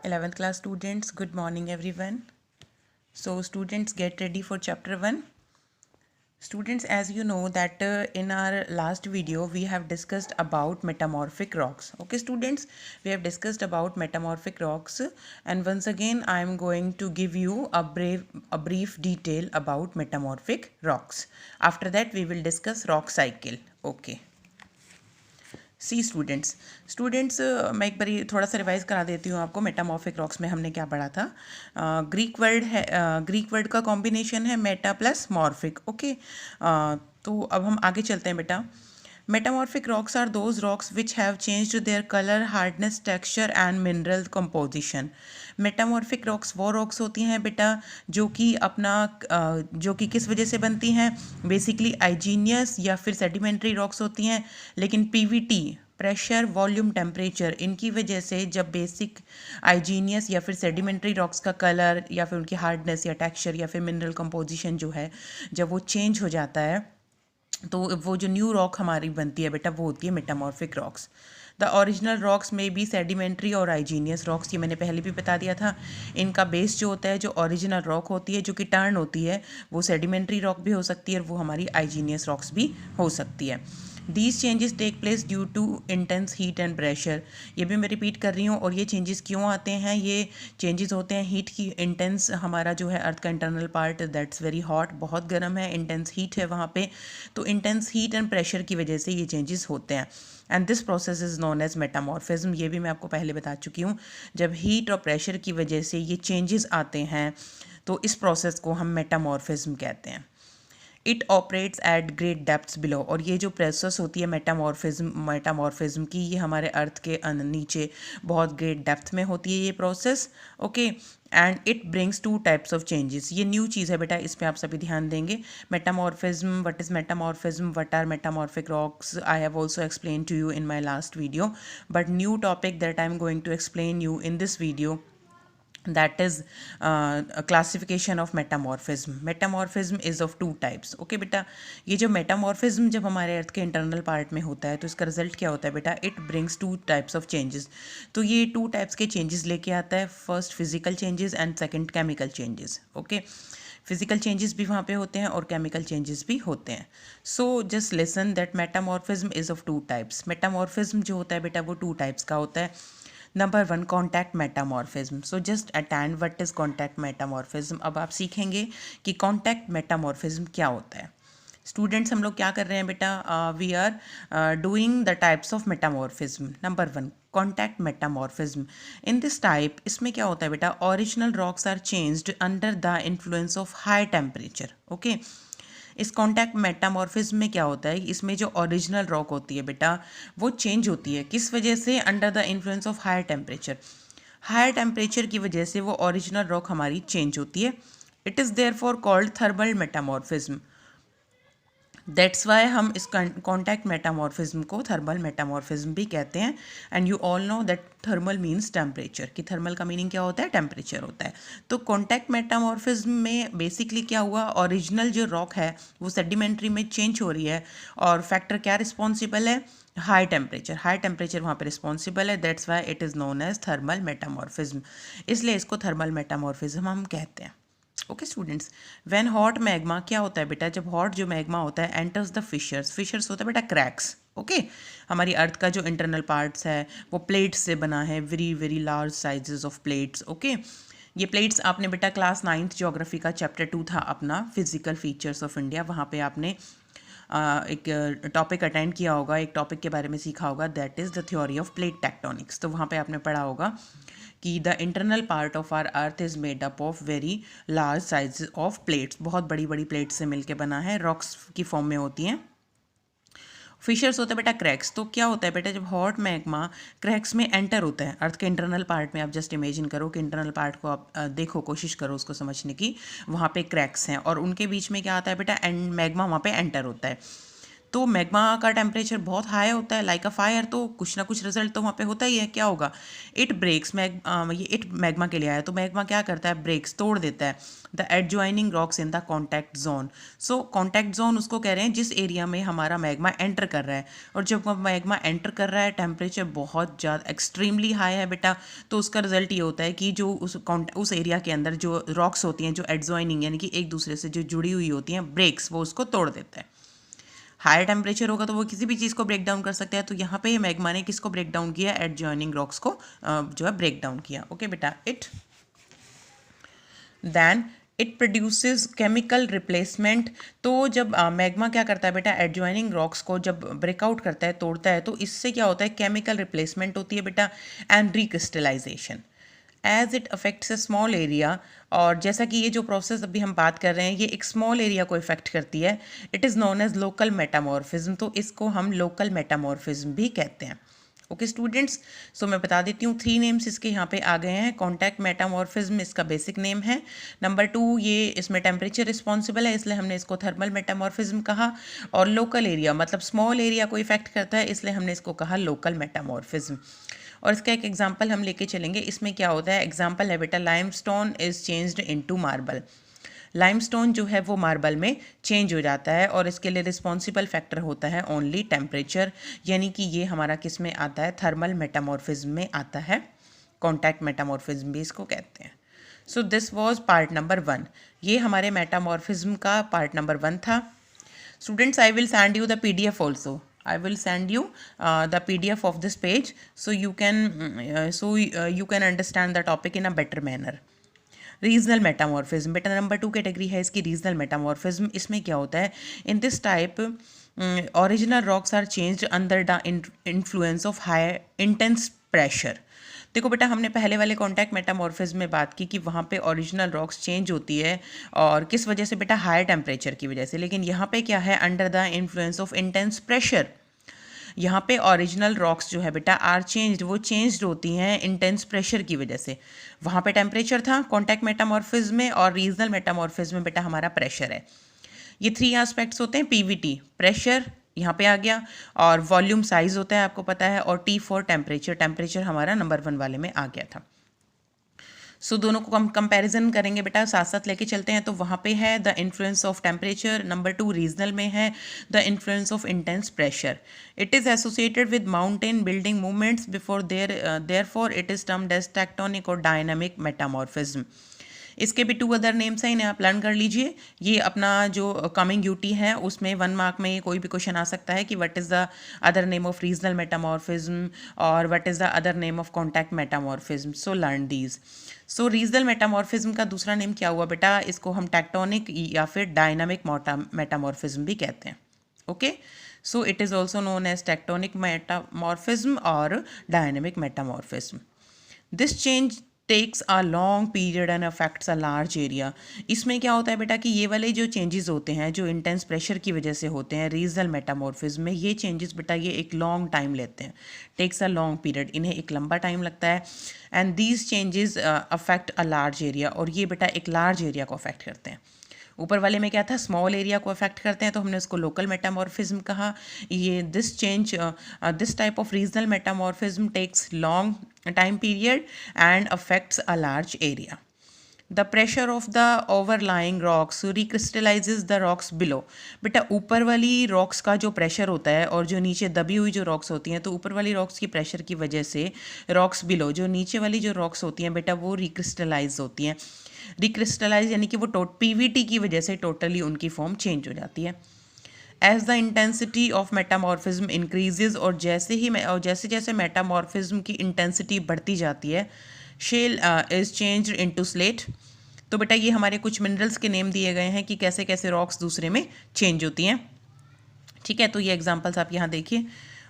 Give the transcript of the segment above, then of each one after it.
11th class students, good morning everyone. So students, get ready for chapter 1. Students, as you know that in our last video we have discussed about metamorphic rocks. Okay students, we have discussed about metamorphic rocks, and once again I am going to give you a brief detail about metamorphic rocks. After that we will discuss rock cycle. Okay. C students मैं एक बारी थोड़ा सा revise करा देती हूँ आपको. Metamorphic rocks में हमने क्या पढ़ा था. ग्रीक वर्ड का कॉम्बिनेशन है मेटा प्लस मॉर्फिक. ओके, तो अब हम आगे चलते हैं बेटा. Metamorphic rocks are those rocks which have changed their colour, hardness, texture and mineral composition. Metamorphic rocks वो रॉक्स होती हैं बेटा जो कि जो कि किस वजह से बनती हैं. बेसिकली आइजीनियस या फिर सेडिमेंट्री रॉक्स होती हैं, लेकिन पीवीटी, प्रेशर, वॉल्यूम, टेम्परेचर, इनकी वजह से जब बेसिक आइजीनियस या फिर सेडिमेंट्री रॉक्स का कलर या फिर उनकी हार्डनेस या टेक्सचर या फिर मिनरल कंपोजिशन जो है, जब वो चेंज हो जाता है तो वो जो न्यू रॉक हमारी बनती है बेटा वो होती है metamorphic rocks. The original rocks में भी सेडिमेंट्री और आइजीनियस रॉक्स, ये मैंने पहले भी बता दिया था. इनका बेस जो होता है, जो ओरिजिनल रॉक होती है जो कि टर्न होती है, वो सेडिमेंट्री रॉक भी हो सकती है और वो हमारी आइजीनियस रॉक्स भी हो सकती है. These changes take place due to intense heat and pressure. ये भी मैं रिपीट कर रही हूँ. और ये चेंजेस क्यों आते हैं? ये चेंजेस होते हैं हीट की. इंटेंस हमारा जो है अर्थ का internal part, that's very hot, बहुत गर्म है, इंटेंस हीट है वहाँ पे. तो इंटेंस हीट एंड प्रेशर की वजह से ये चेंजेस होते हैं. And this process is known as metamorphism. ये भी मैं आपको पहले बता चुकी हूँ. जब हीट और प्रेशर की वजह से ये चेंजेस आते हैं तो इस प्रोसेस को हम मेटामॉर्फिज्म कहते हैं. It operates at great depths below. और ये जो प्रोसेस होती है मेटामॉर्फिज्म की, ये हमारे अर्थ के नीचे बहुत ग्रेट डेप्थ में होती है ये process. Okay, and it brings two types of changes. ये न्यू चीज़ है बेटा, इस पर आप सभी ध्यान देंगे. Metamorphism, what is metamorphism, what are metamorphic rocks, I have also explain to you in my last video. But new topic that I am going to explain you in this video, that is a classification of metamorphism. Metamorphism is of two types. Okay बेटा, ये जो metamorphism जब हमारे अर्थ के internal part में होता है तो इसका रिजल्ट क्या होता है बेटा? It brings two types of changes. तो ये टू टाइप्स के चेंजेस लेके आता है. First physical changes and second chemical changes. Okay, physical changes भी वहाँ पे होते हैं और केमिकल चेंजेस भी होते हैं. So just listen that metamorphism is of two types. Metamorphism जो होता है बेटा वो टू टाइप्स का होता है. Number 1, contact metamorphism. So just attend what is contact metamorphism. अब आप सीखेंगे कि कॉन्टैक्ट मेटामॉर्फिज्म क्या होता है. स्टूडेंट्स, हम लोग क्या कर रहे हैं बेटा? We are doing the types of metamorphism. Number 1, contact metamorphism. In this type, इसमें क्या होता है बेटा? Original rocks are changed under the influence of high temperature. Okay, इस कॉन्टैक्ट मेटामॉर्फिज्म में क्या होता है? इसमें जो ओरिजिनल रॉक होती है बेटा वो चेंज होती है. किस वजह से? Under the influence of higher temperature. Higher temperature की वजह से वो ओरिजिनल रॉक हमारी चेंज होती है. It is therefore called thermal metamorphism. That's why हम इस कॉन्टैक्ट मेटामॉर्फिज्म को थर्मल मेटामॉर्फिज्म भी कहते हैं. And you all know that thermal means temperature, कि थर्मल का मीनिंग क्या होता है? टेम्परेचर होता है. तो कॉन्टैक्ट मेटामॉर्फिज्म में बेसिकली क्या हुआ? ओरिजिनल जो रॉक है वो सेडिमेंट्री में चेंज हो रही है. और फैक्टर क्या रिस्पॉन्सिबल है? High temperature. हाई टेम्परेचर वहाँ पे रिस्पॉन्सिबल है. That's why it is known as thermal metamorphism. इसलिए इसको थर्मल मेटामॉर्फिज्म हम कहते हैं. Okay students, when hot magma, क्या होता है बेटा? जब हॉट जो मैग्मा होता है एंटर्स द फिशर्स. फिशर्स होता है बेटा क्रैक्स. ओके, हमारी अर्थ का जो इंटरनल पार्ट्स है वो प्लेट्स से बना है. Very very large sizes of plates. Okay, ये प्लेट्स आपने बेटा क्लास 9th ज्योग्राफी का चैप्टर 2 था अपना, फिजिकल फीचर्स ऑफ इंडिया, वहाँ पे आपने एक टॉपिक अटेंड किया होगा, एक टॉपिक के बारे में सीखा होगा, that is the theory of plate tectonics. तो वहाँ पे आपने पढ़ा होगा कि the internal part of our earth is made up of very large size of plates. बहुत बड़ी बड़ी प्लेट्स से मिलके बना है, रॉक्स की फॉर्म में होती हैं. फिशर्स होते हैं बेटा क्रैक्स. तो क्या होता है बेटा? जब हॉट मैग्मा क्रैक्स में एंटर होता है अर्थ के इंटरनल पार्ट में, आप जस्ट इमेजिन करो कि इंटरनल पार्ट को आप देखो, कोशिश करो उसको समझने की. वहाँ पे क्रैक्स हैं और उनके बीच में क्या आता है बेटा? एंड मैग्मा वहाँ पे एंटर होता है. तो मैग्मा का टेम्परेचर बहुत हाई होता है लाइक अ फायर, तो कुछ ना कुछ रिजल्ट तो वहाँ पे होता ही है। क्या होगा, इट ब्रेक्स, ये इट मैग्मा के लिए आया, तो मैग्मा क्या करता है, ब्रेक्स, तोड़ देता है the adjoining rocks in the contact zone. So contact zone उसको कह रहे हैं जिस एरिया में हमारा मैग्मा एंटर कर रहा है, और जब मैग्मा एंटर कर रहा है टेम्परेचर बहुत ज़्यादा एक्सट्रीमली हाई है बेटा, तो उसका रिजल्ट ये होता है कि जो उस एरिया के अंदर जो रॉक्स होती हैं जो एडजॉइनिंग यानी कि एक दूसरे से जो जुड़ी हुई होती हैं, ब्रेक्स, वो उसको तोड़ देता है। हायर टेम्परेचर होगा तो वो किसी भी चीज़ को ब्रेक डाउन कर सकता है, तो यहाँ पे मैग्मा ने किसको ब्रेक डाउन किया, एडजॉइनिंग रॉक्स को जो है ब्रेक डाउन किया। ओके बेटा, then it produces chemical replacement. तो जब मैग्मा क्या करता है बेटा, एडजॉइनिंग रॉक्स को जब ब्रेकआउट करता है, तोड़ता है, तो इससे क्या होता है, केमिकल रिप्लेसमेंट होती है बेटा, and recrystallisation as it affects a small area. और जैसा कि ये जो प्रोसेस अभी हम बात कर रहे हैं ये एक स्मॉल एरिया को इफेक्ट करती है, it is known as local metamorphism, तो इसको हम लोकल मेटामॉर्फिज्म भी कहते हैं। ओके स्टूडेंट्स, सो मैं बता देती हूँ 3 नेम्स इसके यहाँ पे आ गए हैं। कॉन्टैक्ट मेटामॉर्फिज्म इसका बेसिक नेम है। नंबर 2, ये इसमें टेम्परेचर रिस्पॉन्सिबल है, इसलिए हमने इसको थर्मल मेटामॉर्फिज्म कहा। और लोकल एरिया मतलब स्मॉल एरिया को इफेक्ट करता है, इसलिए हमने इसको कहा लोकल मेटामॉर्फिज्म। और इसका एक एग्जाम्पल हम लेके चलेंगे। इसमें क्या होता है, एग्जाम्पल है बेटा, limestone is changed into marble. Limestone जो है वो मार्बल में चेंज हो जाता है, और इसके लिए रिस्पॉन्सिबल फैक्टर होता है ओनली टेम्परेचर, यानी कि ये हमारा किस में आता है, थर्मल मेटामॉर्फिज्म में आता है। कॉन्टैक्ट मेटामॉर्फिज्म भी इसको कहते हैं। So this was part number 1। ये हमारे मेटामॉर्फिज्म का पार्ट नंबर 1 था। Students, I will send you the PDF also. I will send you the PDF of this page, so you can understand the topic in a better manner. Regional metamorphism बेटा number 2 category है इसकी, regional metamorphism. इसमें क्या होता है, in this type original rocks are changed under the influence of high intense pressure. देखो बेटा, हमने पहले वाले कॉन्टैक्ट मेटामॉर्फिज्म में बात की कि वहाँ पे ओरिजिनल रॉक्स चेंज होती है, और किस वजह से बेटा, हायर टेम्परेचर की वजह से। लेकिन यहाँ पे क्या है, under the influence of intense pressure. यहाँ पे ओरिजिनल रॉक्स जो है बेटा आर चेंज्ड, वो चेंज्ड होती हैं इंटेंस प्रेशर की वजह से। वहाँ पे टेम्परेचर था कॉन्टैक्ट मेटामॉर्फिज्म में, और रीजनल मेटामॉर्फिज्म में बेटा हमारा प्रेशर है। ये 3 एस्पेक्ट्स होते हैं, पीवीटी प्रेशर यहाँ पे आ गया, और वॉल्यूम साइज होता है आपको पता है, और टी फॉर टेम्परेचर, टेम्परेचर हमारा नंबर 1 वाले में आ गया था। सो दोनों को हम कंपैरिजन करेंगे बेटा, साथ साथ लेके चलते हैं। तो वहाँ पे है the influence of temperature, number 2 regional में है the influence of intense pressure. It is associated with mountain building movements before therefore it is termed as tectonic और डायनामिक मेटामॉर्फिज्म। इसके भी 2 अदर नेम्स हैं, इन्हें आप लर्न कर लीजिए। ये अपना जो कमिंग यूटी है उसमें 1 मार्क में कोई भी क्वेश्चन आ सकता है कि what is the other name of regional metamorphism और what is the other name of contact metamorphism. So learn these. So regional metamorphism का दूसरा नेम क्या हुआ बेटा, इसको हम टेक्टोनिक या फिर डायनामिक मेटामॉर्फिज्म भी कहते हैं। Okay, so it is also known as tectonic metamorphism और dynamic metamorphism. This change takes a long period and affects a large area. इसमें क्या होता है बेटा कि ये वाले जो चेंजेस होते हैं जो इंटेंस प्रेशर की वजह से होते हैं रीजनल मेटामॉर्फिज्म में, ये चेंजेस बेटा ये एक लॉन्ग टाइम लेते हैं, टेक्स अ लॉन्ग पीरियड, इन्हें एक लंबा टाइम लगता है। And these changes affect a large area, और ये बेटा एक लार्ज एरिया को अफेक्ट करते हैं। ऊपर वाले में क्या था, स्मॉल एरिया को अफेक्ट करते हैं, तो हमने उसको लोकल मेटामॉर्फिज्म कहा। ये this type of regional metamorphism takes long time period and affects a large area. The pressure of the overlying rocks recrystallises the rocks below. बेटा ऊपर वाली रॉक्स का जो प्रेशर होता है और जो नीचे दबी हुई जो रॉक्स होती हैं, तो ऊपर वाली रॉक्स की प्रेशर की वजह से रॉक्स बिलो, जो नीचे वाली जो रॉक्स होती हैं बेटा, वो रिक्रिस्टलाइज होती हैं। रिक्रिस्टलाइज यानी कि वो पीवीटी की वजह से टोटली उनकी फॉर्म चेंज हो जाती है। As the intensity of metamorphism increases, और जैसे जैसे मेटामॉर्फिज्म की इंटेंसिटी बढ़ती जाती है, shale is changed into slate. तो बेटा ये हमारे कुछ मिनरल्स के नेम दिए गए हैं कि कैसे कैसे रॉक्स दूसरे में चेंज होती हैं। ठीक है, तो ये एग्जांपल्स आप यहाँ देखिए,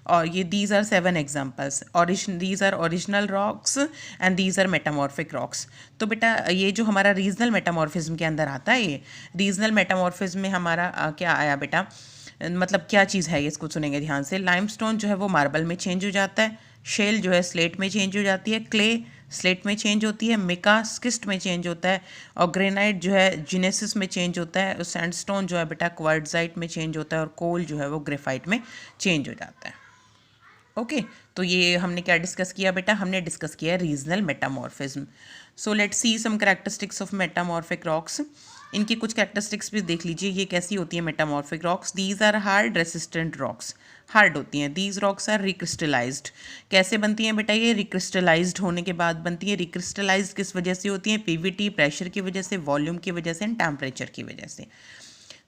और ये these are 7 examples. These are original rocks and these are metamorphic rocks. तो बेटा ये जो हमारा रीजनल मेटामॉर्फिज्म के अंदर आता है, ये रीजनल मेटामॉर्फिज्म में हमारा क्या आया बेटा, मतलब क्या चीज़ है ये, इसको सुनेंगे ध्यान से। लाइमस्टोन जो है वो मार्बल में चेंज हो जाता है, शेल जो है स्लेट में चेंज हो जाती है, क्ले स्लेट में चेंज होती है, मिका स्किस्ट में चेंज होता है, और ग्रेनाइट जो है जिनेसिस में चेंज होता है, और सैंडस्टोन जो है बेटा क्वार्ट्जाइट में चेंज होता है, और कोल जो है वो ग्रेफाइट में चेंज हो जाता है। ओके तो ये हमने क्या डिस्कस किया बेटा, हमने डिस्कस किया regional metamorphism. So let's see some characteristics of metamorphic rocks. इनकी कुछ कैरेक्टरिस्टिक्स भी देख लीजिए, ये कैसी होती है metamorphic rocks. These are hard resistant rocks, hard होती हैं। These rocks are recrystallised. कैसे बनती हैं बेटा, ये रिक्रिस्टलाइज्ड होने के बाद बनती है। रिक्रिस्टलाइज्ड किस वजह से होती हैं, पीवीटी प्रेशर की वजह से, वॉल्यूम की वजह से एंड टेम्परेचर की वजह से।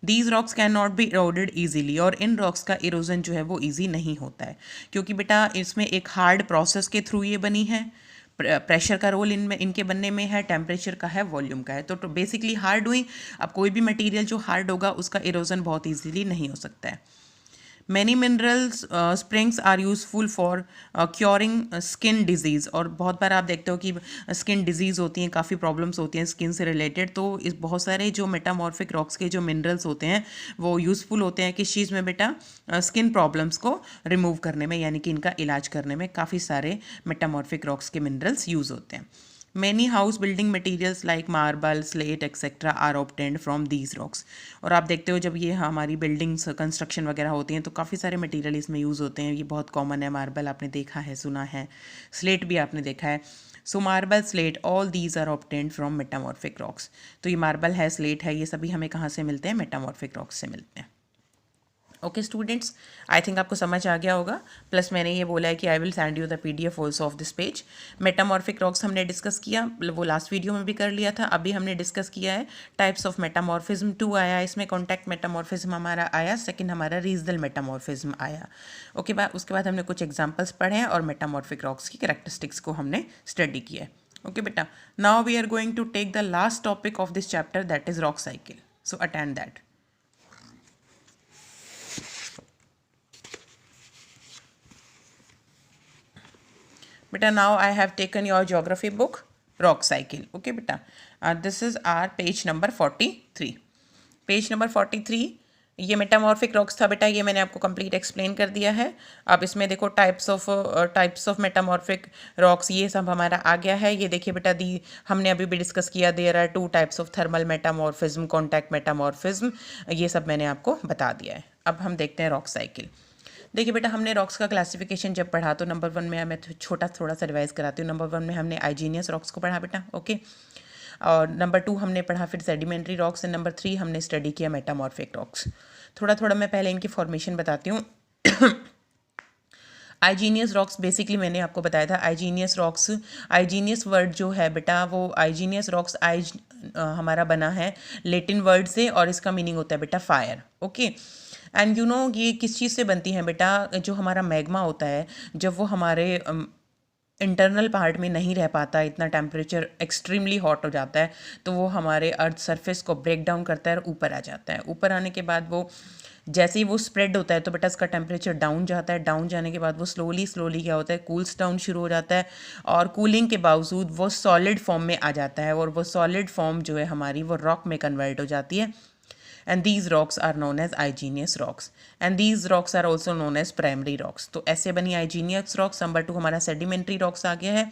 These rocks can not be eroded easily, और इन रॉक्स का इरोजन जो है वो ईजी नहीं होता है, क्योंकि बेटा इसमें एक हार्ड प्रोसेस के थ्रू ये बनी है। प्रेशर का रोल इनमें इनके बनने में है, टेम्परेचर का है, वॉल्यूम का है। तो बेसिकली हार्ड हुई। अब कोई भी मटेरियल जो हार्ड होगा उसका इरोजन बहुत ईजीली नहीं हो सकता है। Many minerals springs are useful for curing skin disease, और बहुत बार आप देखते हो कि स्किन डिजीज़ होती हैं, काफ़ी प्रॉब्लम्स होती हैं स्किन से रिलेटेड। तो इस बहुत सारे जो मेटामॉर्फिक रॉक्स के जो मिनरल्स होते हैं वो यूज़फुल होते हैं किस चीज़ में बेटा, स्किन प्रॉब्लम्स को रिमूव करने में, यानी कि इनका इलाज करने में काफ़ी सारे मेटामॉर्फिक रॉक्स के मिनरल्स यूज़ होते हैं। Many house building materials like marble, slate, etc. are obtained from these rocks. और आप देखते हो जब ये हमारी बिल्डिंग्स कंस्ट्रक्शन वगैरह होती हैं तो काफ़ी सारे मटेरियल इसमें यूज़ होते हैं। ये बहुत कॉमन है, मार्बल आपने देखा है, सुना है, स्लेट भी आपने देखा है। So marble, slate, all these are obtained from metamorphic rocks. तो ये मार्बल है, स्लेट है, ये सभी हमें कहाँ से मिलते हैं, मेटामॉर्फिक रॉक्स से मिलते हैं। ओके स्टूडेंट्स, आई थिंक आपको समझ आ गया होगा। प्लस मैंने ये बोला है कि I will send you the PDF also of this page. Metamorphic rocks हमने डिस्कस किया, वो लास्ट वीडियो में भी कर लिया था। अभी हमने डिस्कस किया है टाइप्स ऑफ मेटामॉर्फिज्म। 2 आया इसमें, कॉन्टैक्ट मेटामॉर्फिज्म हमारा आया, सेकेंड हमारा रीजनल मेटामॉर्फिज्म आया। ओके उसके बाद हमने कुछ एग्जाम्पल्स पढ़े हैं और मेटामॉर्फिक रॉक्स की कैरेक्टरिस्टिक्स को हमने स्टडी किया है। ओके बेटा, now we are going to take the last topic of this chapter, that is rock cycle. So attend that. Beta, now I have taken your geography book, rock cycle. Okay beta, this is our page number 43. Page number 43 ये metamorphic rocks था बेटा, ये मैंने आपको complete explain कर दिया है। अब इसमें देखो टाइप्स ऑफ मेटामॉर्फिक रॉक्स, ये सब हमारा आ गया है। ये देखिए बेटा, दी हमने अभी भी डिस्कस किया, there are 2 types of thermal metamorphism, contact metamorphism, ये सब मैंने आपको बता दिया है। अब हम देखते हैं रॉक साइकिल। देखिए बेटा, हमने रॉक्स का क्लासिफिकेशन जब पढ़ा तो नंबर 1 में मैं थोड़ा सा रिवाइज कराती हूँ। नंबर 1 में हमने आइजीनियस रॉक्स को पढ़ा बेटा, ओके। और नंबर 2 हमने पढ़ा फिर सेडिमेंट्री रॉक्स, एंड नंबर 3 हमने स्टडी किया मेटामॉर्फिक रॉक्स। थोड़ा मैं पहले इनकी फॉर्मेशन बताती हूँ। आइजीनियस रॉक्स बेसिकली मैंने आपको बताया था, आइजीनियस रॉक्स, आइजीनियस वर्ड जो है बेटा वो आइजीनियस रॉक्स हमारा बना है लेटिन वर्ड से, और इसका मीनिंग होता है बेटा fire. Okay, and you know ये किस चीज़ से बनती हैं बेटा, जो हमारा मैग्मा होता है जब वो हमारे इंटरनल पार्ट में नहीं रह पाता, इतना टेम्परेचर एक्सट्रीमली हॉट हो जाता है, तो वो हमारे अर्थ सरफेस को ब्रेक डाउन करता है और ऊपर आ जाता है। ऊपर आने के बाद वो जैसे ही वो स्प्रेड होता है तो बेटा इसका टेम्परेचर डाउन जाता है। डाउन जाने के बाद वो स्लोली क्या होता है, कूल्स डाउन शुरू हो जाता है, और कूलिंग के बावजूद वो सॉलिड फॉर्म में आ जाता है, और वो सॉलिड फॉर्म जो है हमारी वो रॉक में कन्वर्ट हो जाती है। And these rocks are known as igneous rocks, and these rocks are also known as primary rocks. तो ऐसे बनी igneous rocks। नंबर 2 हमारा sedimentary rocks आ गया है।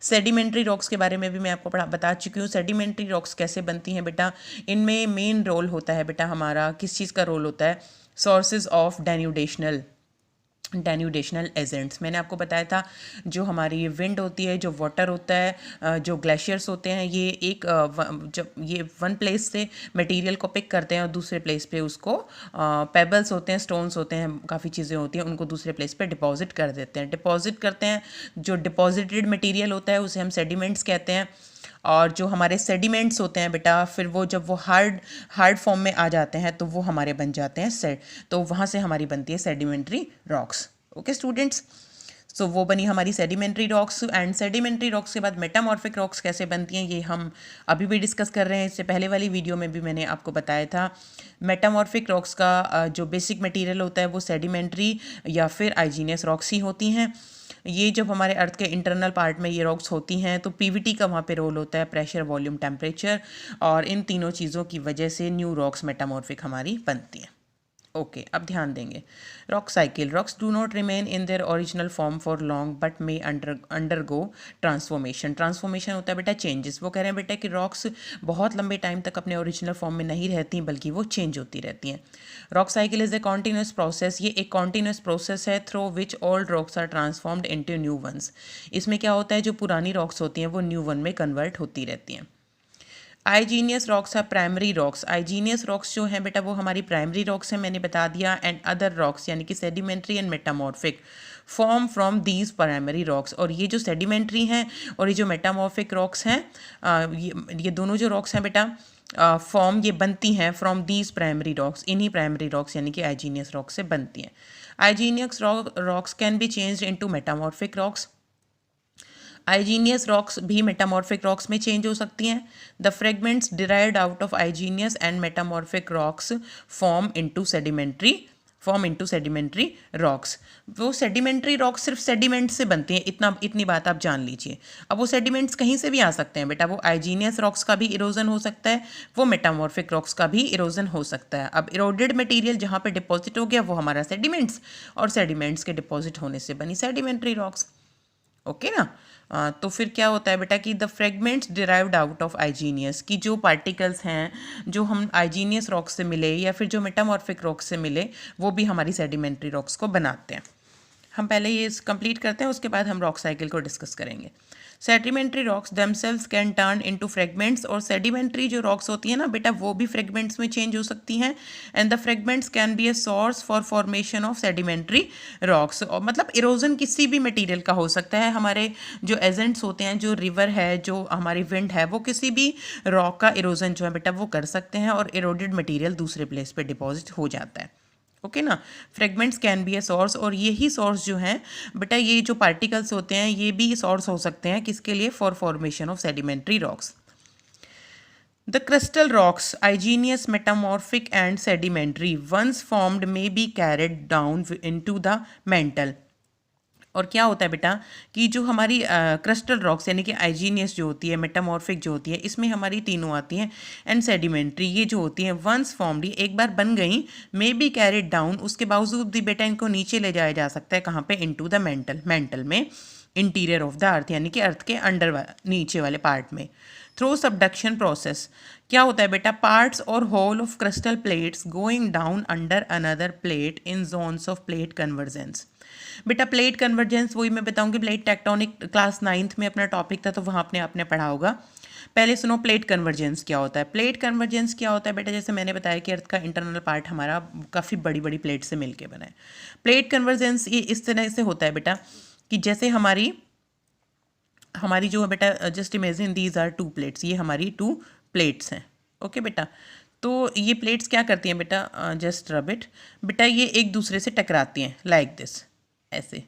सेडिमेंट्री रॉक्स के बारे में भी मैं आपको बता चुकी हूँ। सेडिमेंट्री रॉक्स कैसे बनती हैं बेटा, इनमें मेन रोल होता है बेटा हमारा, किस चीज़ का रोल होता है, सोर्सेज ऑफ डेन्यूडेशनल एजेंट्स। मैंने आपको बताया था जो हमारी विंड होती है, जो वाटर होता है, जो ग्लेशियर्स होते हैं, ये एक जब ये वन प्लेस से मटेरियल को पिक करते हैं और दूसरे प्लेस पे उसको पेबल्स होते हैं, स्टोन्स होते हैं, काफ़ी चीज़ें होती हैं, उनको दूसरे प्लेस पे डिपॉजिट कर देते हैं। डिपॉजिट करते हैं, जो डिपॉजिटेड मटेरियल होता है उसे हम सेडिमेंट्स कहते हैं। और जो हमारे सेडिमेंट्स होते हैं बेटा, फिर वो जब वो हार्ड फॉर्म में आ जाते हैं तो वो हमारे बन जाते हैं तो वहाँ से हमारी बनती है सेडिमेंट्री रॉक्स। ओके स्टूडेंट्स, सो वो बनी हमारी sedimentary rocks. And sedimentary rocks के बाद मेटामॉर्फिक रॉक्स कैसे बनती हैं ये हम अभी भी डिस्कस कर रहे हैं। इससे पहले वाली वीडियो में भी मैंने आपको बताया था। मेटामॉर्फिक रॉक्स का जो बेसिक मटेरियल होता है वो सेडिमेंट्री या फिर आइजीनियस रॉक्स ही होती हैं। ये जब हमारे अर्थ के इंटरनल पार्ट में ये रॉक्स होती हैं तो पीवीटी का वहाँ पे रोल होता है, प्रेशर, वॉल्यूम, टेम्परेचर, और इन तीनों चीज़ों की वजह से न्यू रॉक्स मेटामॉर्फिक हमारी बनती हैं। ओके अब ध्यान देंगे। Rock cycle, rocks do not remain in their original form for long but may undergo transformation. Transformation होता है बेटा चेंजेस। वो कह रहे हैं बेटा कि रॉक्स बहुत लंबे टाइम तक अपने ओरिजिनल फॉर्म में नहीं रहती बल्कि वो चेंज होती रहती हैं। Rock cycle is a continuous process, ये एक कॉन्टीन्यूस प्रोसेस है through which old rocks are transformed into new ones. इसमें क्या होता है, जो पुरानी रॉक्स होती हैं वो न्यू वन में कन्वर्ट होती रहती हैं। Igneous rocks are primary rocks, igneous rocks जो हैं बेटा वो हमारी प्राइमरी रॉक्स हैं, मैंने बता दिया। एंड अदर रॉक्स यानी कि sedimentary and metamorphic form from these primary rocks. और ये जो सेडिमेंट्री हैं और ये जो मेटामॉर्फिक रॉक्स हैं, ये दोनों जो रॉक्स हैं बेटा फॉर्म ये बनती हैं फ्रॉम दीज प्राइमरी रॉक्स, इन्हीं प्राइमरी रॉक्स यानी कि आइजीनियस रॉक्स से बनती हैं। Igneous rocks can be changed into metamorphic rocks. Igneous rocks भी मेटामॉर्फिक रॉक्स में चेंज हो सकती हैं। The fragments derived out of igneous and metamorphic rocks form into sedimentary rocks. वो सेडिमेंट्री रॉक्स सिर्फ सेडिमेंट से बनती हैं, इतनी बात आप जान लीजिए। अब वो सेडिमेंट्स कहीं से भी आ सकते हैं बेटा, वो आइजीनियस रॉक्स का भी इरोजन हो सकता है, वो मेटामॉर्फिक रॉक्स का भी इरोजन हो सकता है। अब इरोडेड मटेरियल जहाँ पे डिपॉजिट हो गया वो हमारा सेडिमेंट्स, और सेडिमेंट्स के डिपॉजिट होने से बनी सेडिमेंट्री रॉक्स। ओके ना। तो फिर क्या होता है बेटा कि the fragments derived out of igneous, की जो पार्टिकल्स हैं जो हम आइजीनियस रॉक्स से मिले या फिर जो मेटामॉर्फिक रॉक्स से मिले वो भी हमारी सेडिमेंट्री रॉक्स को बनाते हैं। हम पहले ये कंप्लीट करते हैं, उसके बाद हम रॉक साइकिल को डिस्कस करेंगे। Sedimentary rocks themselves can turn into fragments, और सेडिमेंट्री जो रॉक्स होती हैं ना बेटा वो भी फ्रेगमेंट्स में चेंज हो सकती हैं। And the fragments can be a source for formation of sedimentary rocks. और मतलब इरोजन किसी भी मटेरियल का हो सकता है। हमारे जो एजेंट्स होते हैं, जो रिवर है, जो हमारी विंड है, वो किसी भी रॉक का इरोजन जो है बेटा वो कर सकते हैं और इरोडेड मटेरियल दूसरे प्लेस पे डिपॉजिट हो जाता है। ओके ना। Fragments can be a source, और यही सोर्स जो हैं बेटा ये जो पार्टिकल्स होते हैं ये भी सोर्स हो सकते हैं किसके लिए, for formation of sedimentary rocks. The crystal rocks igneous metamorphic and sedimentary once formed may be carried down into the mantle. और क्या होता है बेटा कि जो हमारी क्रिस्टल रॉक्स यानी कि आइजीनियस जो होती है, मेटामॉर्फिक जो होती है, इसमें हमारी तीनों आती हैं, एंड सेडिमेंट्री ये जो होती हैं वंस फॉर्म्ड, एक बार बन गई, मे बी कैरिड डाउन, उसके बावजूद भी बेटा इनको नीचे ले जाया जा सकता है। कहाँ पे, इनटू द मेंटल में, इंटीरियर ऑफ द अर्थ यानी कि अर्थ के अंडर नीचे वाले पार्ट में, थ्रू सबडक्शन प्रोसेस। क्या होता है बेटा, पार्ट्स और whole of crustal plates going down under another plate in zones of plate convergence. बेटा प्लेट कन्वर्जेंस वही मैं बताऊंगी, प्लेट टेक्टोनिक क्लास 9th में अपना टॉपिक था तो वहाँ आपने पढ़ा होगा। पहले सुनो प्लेट कन्वर्जेंस क्या होता है। प्लेट कन्वर्जेंस क्या होता है बेटा, जैसे मैंने बताया कि अर्थ का इंटरनल पार्ट हमारा काफ़ी बड़ी बड़ी प्लेट से मिलके बना है। प्लेट कन्वर्जेंस ये इस तरह से होता है बेटा कि जैसे हमारी जो है बेटा, just imagine these are 2 plates, ये हमारी 2 प्लेट्स हैं। ओके बेटा, तो ये प्लेट्स क्या करती हैं बेटा, जस्ट रब इट बेटा, ये एक दूसरे से टकराती हैं लाइक दिस, ऐसे।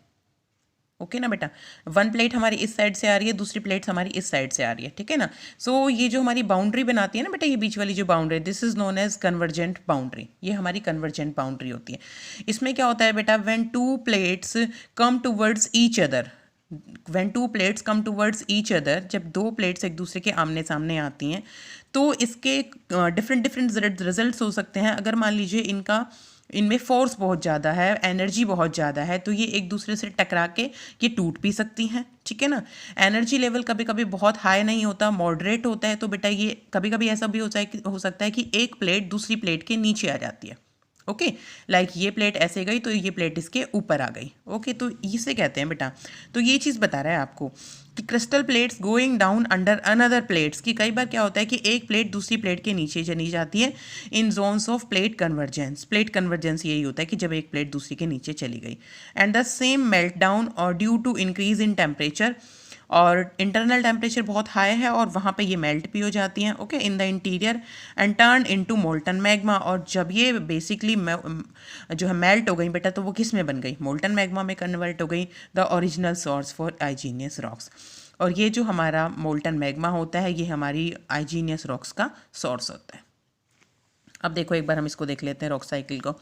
ओके ना बेटा, वन प्लेट हमारी इस साइड से आ रही है, दूसरी प्लेट्स हमारी इस साइड से आ रही है, ठीक है ना। सो ये जो हमारी बाउंड्री बनाती है ना बेटा, ये बीच वाली जो boundary, this is known as convergent boundary, ये हमारी कन्वर्जेंट बाउंड्री होती है। इसमें क्या होता है बेटा, when 2 plates come towards each other, when 2 plates come towards each other, जब 2 प्लेट्स एक दूसरे के आमने सामने आती हैं तो इसके डिफरेंट रिजल्ट्स हो सकते हैं। अगर मान लीजिए इनमें फोर्स बहुत ज़्यादा है, एनर्जी बहुत ज़्यादा है, तो ये एक दूसरे से टकरा के ये टूट भी सकती हैं, ठीक है ना। एनर्जी लेवल कभी कभी बहुत हाई नहीं होता, मॉडरेट होता है, तो बेटा ये कभी कभी ऐसा भी हो सकता है कि एक प्लेट दूसरी प्लेट के नीचे आ जाती है। ओके, लाइक ये प्लेट ऐसे गई तो ये प्लेट इसके ऊपर आ गई। ओके, तो इसे कहते हैं बेटा, तो ये चीज़ बता रहा है आपको कि crystal plates going down under another plates, की कई बार क्या होता है कि एक प्लेट दूसरी प्लेट के नीचे चली जाती है in zones of plate convergence. Plate convergence यही होता है कि जब एक प्लेट दूसरी के नीचे चली गई। And the same melt down और due to increase in temperature, और इंटरनल टेम्परेचर बहुत हाई है और वहाँ पे ये मेल्ट भी हो जाती हैं। Okay, in the interior and turn into molten magma, और जब ये बेसिकली जो है मेल्ट हो गई बेटा, तो वो किस में बन गई, मोल्टन मैग्मा में कन्वर्ट हो गई, the original source for igneous rocks. और ये जो हमारा मोल्टन मैग्मा होता है ये हमारी आइजीनियस रॉक्स का सोर्स होता है। अब देखो एक बार हम इसको देख लेते हैं रॉक साइकिल को।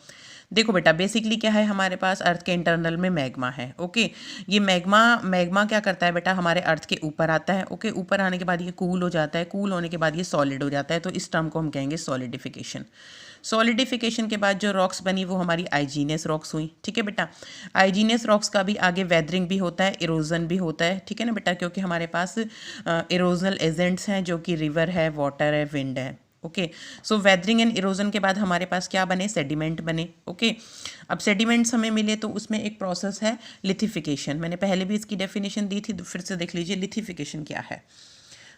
देखो बेटा बेसिकली क्या है, हमारे पास अर्थ के इंटरनल में मैग्मा है। ओके, ये मैग्मा मैग्मा क्या करता है बेटा, हमारे अर्थ के ऊपर आता है। ओके, ऊपर आने के बाद ये कूल हो जाता है, कूल होने के बाद ये सॉलिड हो जाता है, तो इस टर्म को हम कहेंगे सॉलिडिफिकेशन। सॉलिडिफिकेशन के बाद जो रॉक्स बनी वो हमारी आइजीनियस रॉक्स हुई। ठीक है बेटा, आइजीनियस रॉक्स का भी आगे वेदरिंग भी होता है, इरोजन भी होता है। ठीक है ना बेटा, क्योंकि हमारे पास इरोजनल एजेंट्स हैं जो कि रिवर है, वाटर है, विंड है। Okay, so weathering and erosion के बाद हमारे पास क्या बने, सेडिमेंट बने। ओके, अब सेडिमेंट्स हमें मिले तो उसमें एक प्रोसेस है लिथिफिकेशन। मैंने पहले भी इसकी डेफिनेशन दी थी, तो फिर से देख लीजिए लिथिफिकेशन क्या है।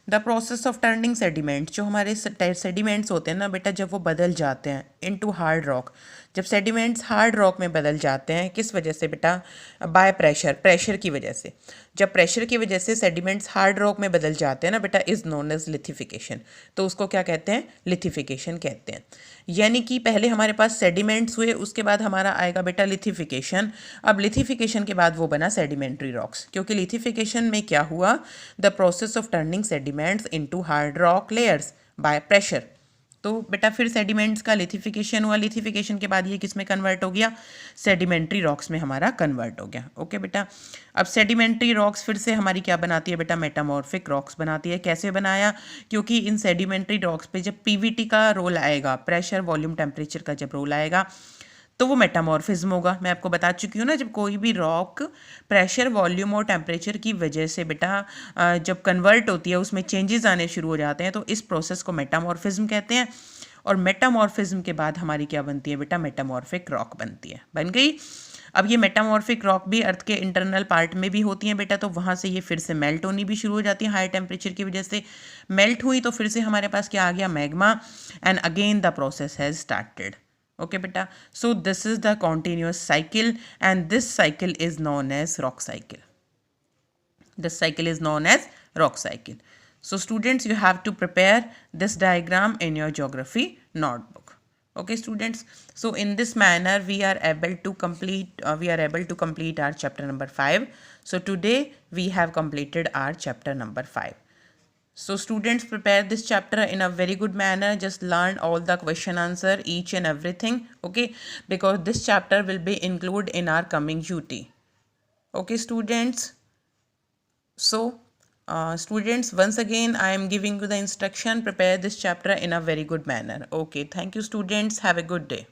The process of turning sediment, जो हमारे सेडिमेंट्स होते हैं ना बेटा, जब वो बदल जाते हैं इनटू हार्ड रॉक, जब सेडिमेंट्स हार्ड रॉक में बदल जाते हैं, किस वजह से बेटा, बाय प्रेशर, प्रेशर की वजह से। जब प्रेशर की वजह से सेडिमेंट्स हार्ड रॉक में बदल जाते हैं ना बेटा, इज नोन एज लिथिफिकेशन। तो उसको क्या कहते हैं, लिथिफिकेशन कहते हैं। यानी कि पहले हमारे पास सेडिमेंट्स हुए, उसके बाद हमारा आएगा बेटा लिथिफिकेशन। अब लिथिफिकेशन के बाद वो बना सेडिमेंट्री रॉक्स, क्योंकि लिथिफिकेशन में क्या हुआ, the process of turning sediments into hard rock layers by pressure. तो बेटा फिर सेडिमेंट्स का लिथिफिकेशन हुआ, लिथिफिकेशन के बाद ये किस में कन्वर्ट हो गया, सेडिमेंट्री रॉक्स में हमारा कन्वर्ट हो गया। ओके बेटा, अब सेडिमेंट्री रॉक्स फिर से हमारी क्या बनाती है बेटा, मेटामॉर्फिक रॉक्स बनाती है। कैसे बनाया, क्योंकि इन सेडिमेंट्री रॉक्स पे जब पीवीटी का रोल आएगा, प्रेशर वॉल्यूम टेम्परेचर का जब रोल आएगा, तो वो मेटामॉर्फिज्म होगा। मैं आपको बता चुकी हूँ ना, जब कोई भी रॉक प्रेशर वॉल्यूम और टेम्परेचर की वजह से बेटा जब कन्वर्ट होती है, उसमें चेंजेस आने शुरू हो जाते हैं, तो इस प्रोसेस को मेटामॉर्फिज्म कहते हैं। और मेटामॉर्फिज्म के बाद हमारी क्या बनती है बेटा, मेटामॉर्फिक रॉक बनती है। बन गई। अब ये मेटामॉर्फिक रॉक भी अर्थ के इंटरनल पार्ट में भी होती हैं बेटा, तो वहाँ से ये फिर से मेल्ट होनी भी शुरू हो जाती है, हाई टेम्परेचर की वजह से मेल्ट हुई, तो फिर से हमारे पास क्या आ गया, magma, and again the process has started. Okay beta, so this is the continuous cycle, and this cycle is known as rock cycle. This cycle is known as rock cycle. So students, you have to prepare this diagram in your geography notebook. Okay students, so in this manner we are able to complete our chapter number 5. So today we have completed our chapter number 5. So students, prepare this chapter in a very good manner. Just learn all the question answer, each and everything. Okay, because this chapter will be included in our coming UT. Okay students, so students, once again I am giving you the instruction, prepare this chapter in a very good manner. Okay, thank you students, have a good day.